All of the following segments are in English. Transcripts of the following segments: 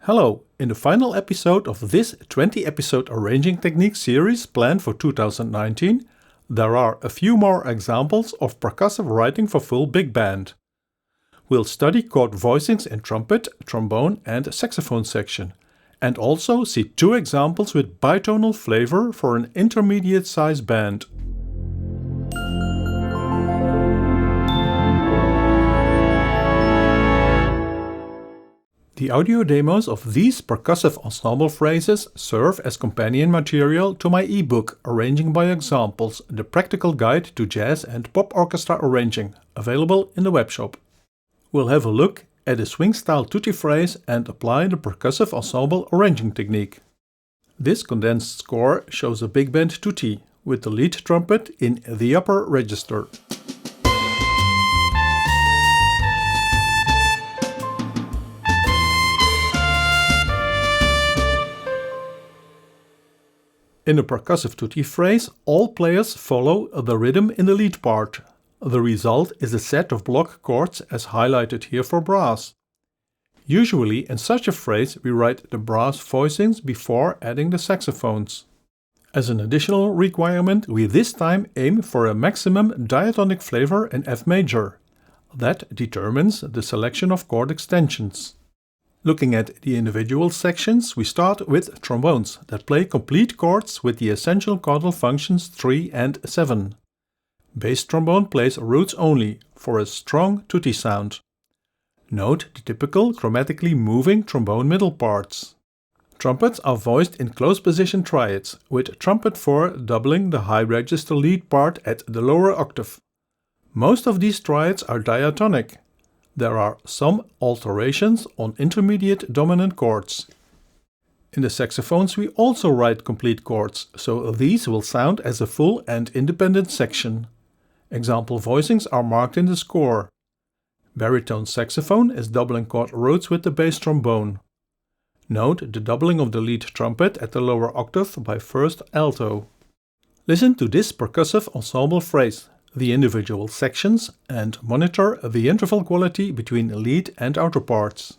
Hello, in the final episode of this 20-episode arranging technique series planned for 2019, there are a few more examples of percussive writing for full big band. We'll study chord voicings in trumpet, trombone and saxophone section, and also see two examples with bitonal flavor for an intermediate size band. The audio demos of these percussive ensemble phrases serve as companion material to my ebook Arranging by Examples, the practical guide to jazz and pop orchestra arranging, available in the webshop. We'll have a look at a swing-style tutti phrase and apply the percussive ensemble arranging technique. This condensed score shows a big band tutti, with the lead trumpet in the upper register. In a percussive tutti phrase, all players follow the rhythm in the lead part. The result is a set of block chords as highlighted here for brass. Usually in such a phrase we write the brass voicings before adding the saxophones. As an additional requirement, we this time aim for a maximum diatonic flavor in F major. That determines the selection of chord extensions. Looking at the individual sections, we start with trombones that play complete chords with the essential chordal functions 3 and 7. Bass trombone plays roots only for a strong tutti sound. Note the typical chromatically moving trombone middle parts. Trumpets are voiced in close position triads, with trumpet 4 doubling the high register lead part at the lower octave. Most of these triads are diatonic. There are some alterations on intermediate dominant chords. In the saxophones we also write complete chords, so these will sound as a full and independent section. Example voicings are marked in the score. Baritone saxophone is doubling chord roots with the bass trombone. Note the doubling of the lead trumpet at the lower octave by first alto. Listen to this percussive ensemble phrase, the individual sections, and monitor the interval quality between lead and outer parts.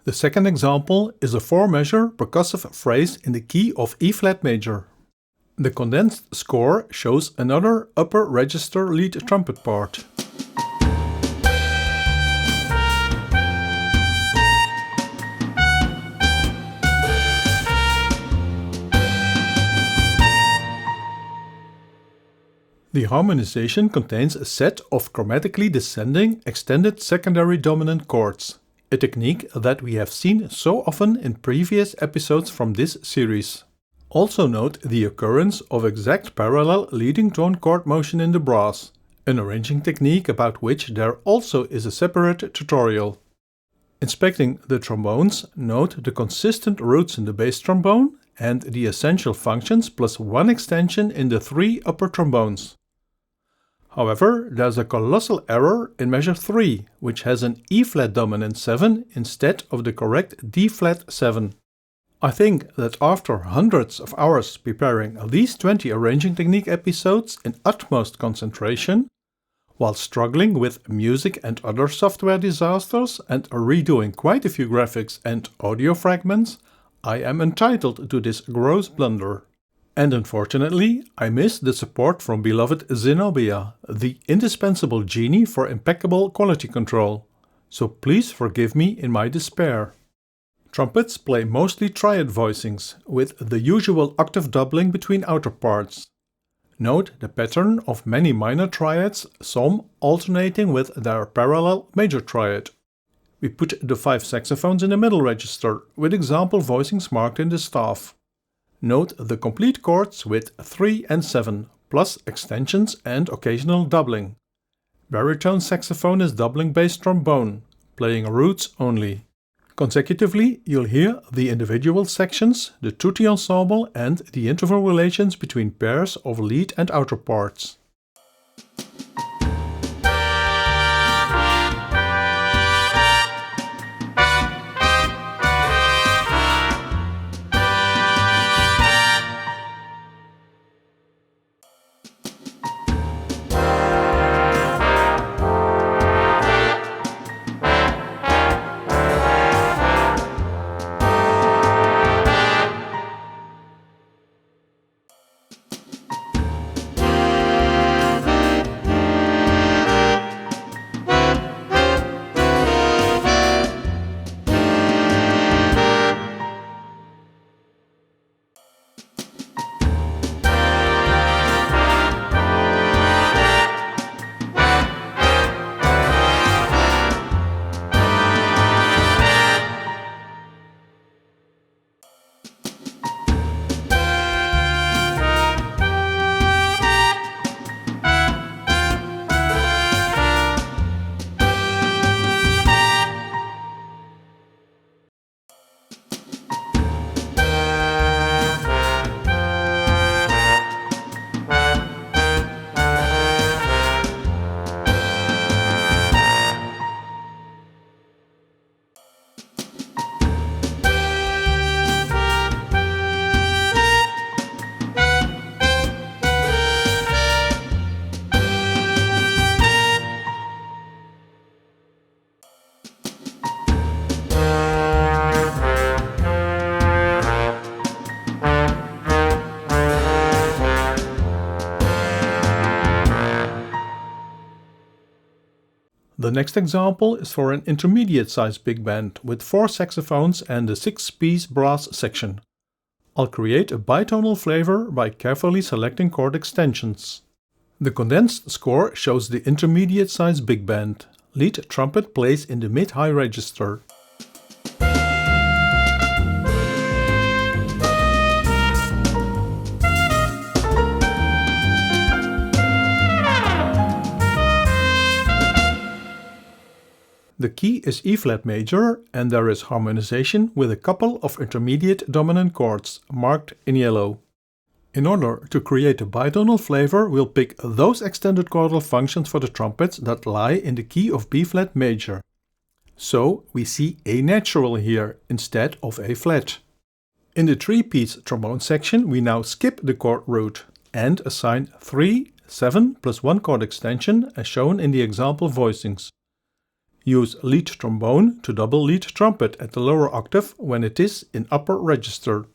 The second example is a 4-measure percussive phrase in the key of E-flat major. The condensed score shows another upper register lead trumpet part. The harmonization contains a set of chromatically descending extended secondary dominant chords, a technique that we have seen so often in previous episodes from this series. Also note the occurrence of exact parallel leading tone chord motion in the brass, an arranging technique about which there also is a separate tutorial. Inspecting the trombones, note the consistent roots in the bass trombone and the essential functions plus one extension in the 3 upper trombones. However, there's a colossal error in measure 3, which has an E-flat dominant 7 instead of the correct D-flat 7. I think that after hundreds of hours preparing these 20 arranging technique episodes in utmost concentration, while struggling with music and other software disasters and redoing quite a few graphics and audio fragments, I am entitled to this gross blunder. And unfortunately, I miss the support from beloved Zenobia, the indispensable genie for impeccable quality control. So please forgive me in my despair. Trumpets play mostly triad voicings, with the usual octave doubling between outer parts. Note the pattern of many minor triads, some alternating with their parallel major triad. We put the 5 saxophones in the middle register, with example voicings marked in the staff. Note the complete chords with 3 and 7, plus extensions and occasional doubling. Baritone saxophone is doubling bass trombone, playing roots only. Consecutively, you'll hear the individual sections, the tutti ensemble and the interval relations between pairs of lead and outer parts. The next example is for an intermediate-sized big band with 4 saxophones and a 6-piece brass section. I'll create a bitonal flavor by carefully selecting chord extensions. The condensed score shows the intermediate-sized big band. Lead trumpet plays in the mid-high register. The key is E-flat major and there is harmonization with a couple of intermediate dominant chords, marked in yellow. In order to create a bitonal flavor, we'll pick those extended chordal functions for the trumpets that lie in the key of B-flat major. So we see A natural here instead of A flat. In the 3-piece trombone section we now skip the chord root and assign 3, 7 plus 1 chord extension as shown in the example voicings. Use lead trombone to double lead trumpet at the lower octave when it is in upper register.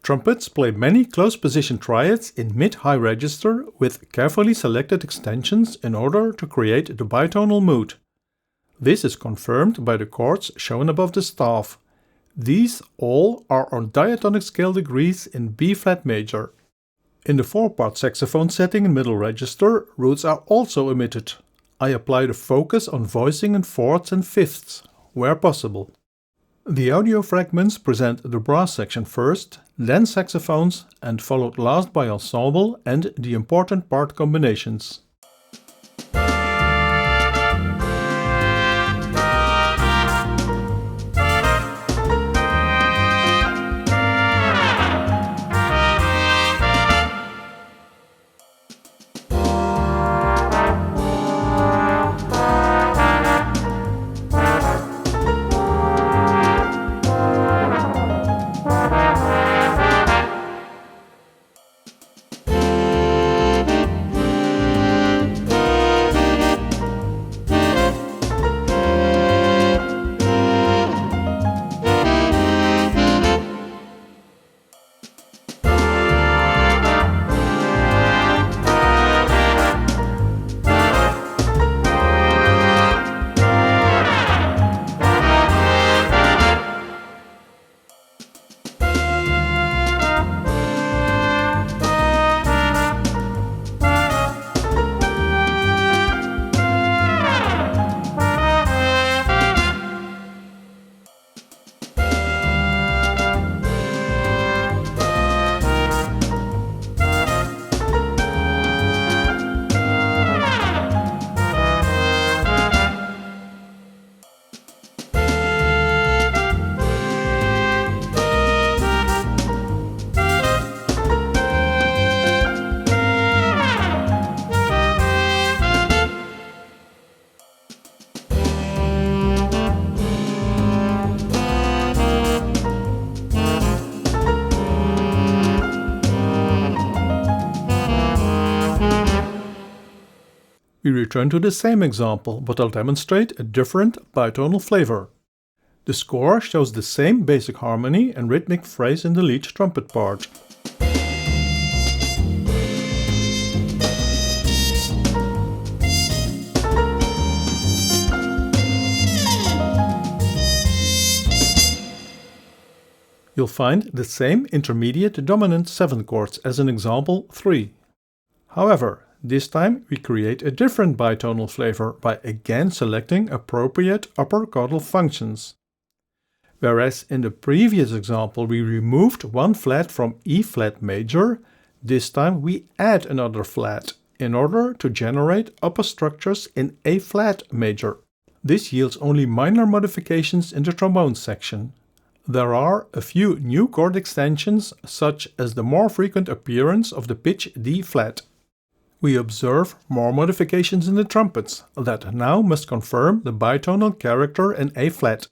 Trumpets play many close position triads in mid-high register with carefully selected extensions in order to create the bitonal mood. This is confirmed by the chords shown above the staff. These all are on diatonic scale degrees in B-flat major. In the 4-part saxophone setting in middle register, roots are also omitted. I apply the focus on voicing in 4ths and 5ths, where possible. The audio fragments present the brass section first, then saxophones, and followed last by ensemble and the important part combinations. We return to the same example, but I'll demonstrate a different bitonal flavor. The score shows the same basic harmony and rhythmic phrase in the lead trumpet part. You'll find the same intermediate dominant 7 chords as in example 3. However, this time we create a different bitonal flavor by again selecting appropriate upper chordal functions. Whereas in the previous example we removed one flat from E flat major, this time we add another flat in order to generate upper structures in A flat major. This yields only minor modifications in the trombone section. There are a few new chord extensions, such as the more frequent appearance of the pitch D flat. We observe more modifications in the trumpets that now must confirm the bitonal character in A flat.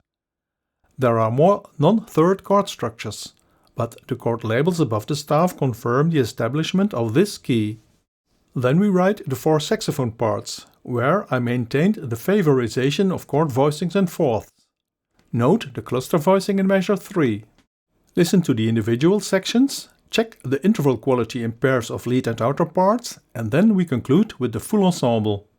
There are more non-third chord structures, but the chord labels above the staff confirm the establishment of this key. Then we write the 4 saxophone parts, where I maintained the favorization of chord voicings and fourths. Note the cluster voicing in measure 3. Listen to the individual sections, check the interval quality in pairs of lead and outer parts, and then we conclude with the full ensemble.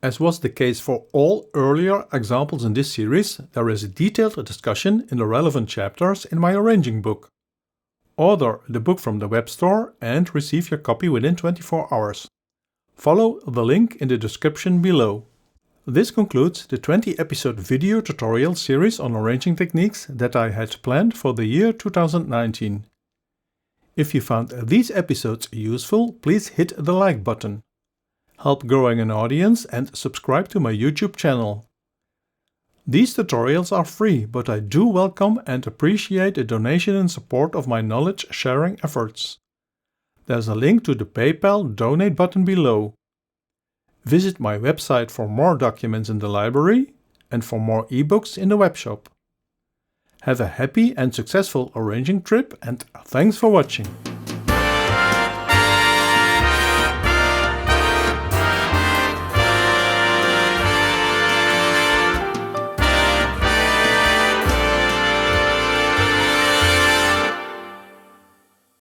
As was the case for all earlier examples in this series, there is a detailed discussion in the relevant chapters in my arranging book. Order the book from the web store and receive your copy within 24 hours. Follow the link in the description below. This concludes the 20-episode video tutorial series on arranging techniques that I had planned for the year 2019. If you found these episodes useful, please hit the like button. Help growing an audience and subscribe to my YouTube channel. These tutorials are free, but I do welcome and appreciate a donation in support of my knowledge sharing efforts. There's a link to the PayPal donate button below. Visit my website for more documents in the library and for more ebooks in the webshop. Have a happy and successful arranging trip, and thanks for watching.